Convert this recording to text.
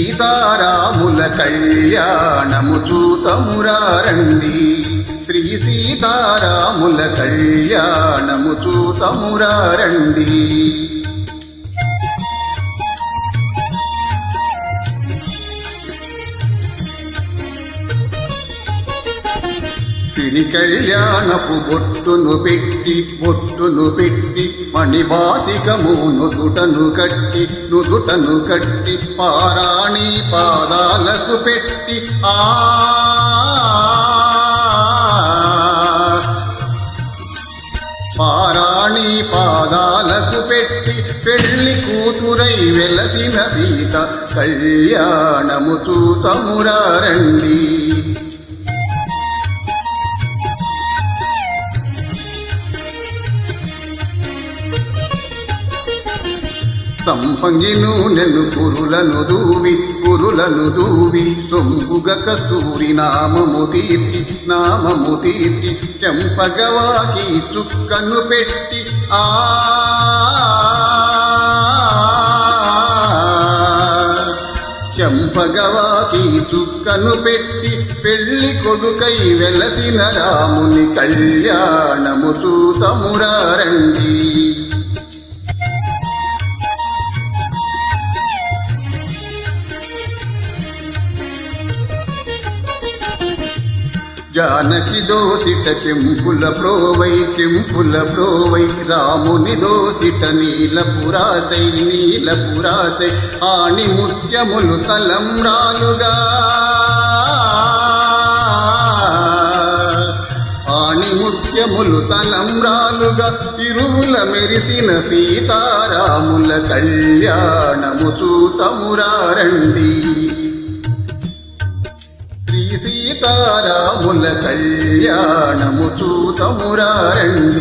సీతారాముల కళ్యాణము చూతమురారండి. శ్రీ సీతారాముల కళ్యాణము చూతమురారండి. సిరి కళ్యాణపు బొట్టును పెట్టి మణివాసికము నుదుటను కట్టి పారాణి పాదాలకు పెట్టి పారాణి పాదాలకు పెట్టి పెళ్లి కూతురై వెలసిన సీత కళ్యాణము చూతమురారండి. సంపంగి నూనెను పురులను దూవి సొంపుగ కస్తూరి నామము తీర్చి చెంపగవాకి చుక్కను పెట్టి చెంపగవాకి చుక్కను పెట్టి పెళ్లి కొడుకై వెలసిన రాముని కళ్యాణము చూతమురారండి. జానకి దోసిట కెంపుల ప్రోవై రాముని దోసిట నీలపురాసై ఆణి ముత్యములు తలంబ్రాలుగా తిరువుల మెరిసిన సీతారాముల కళ్యాణము చూతమురారండి. సీతారాముల కళ్యాణము చూతమురారండి.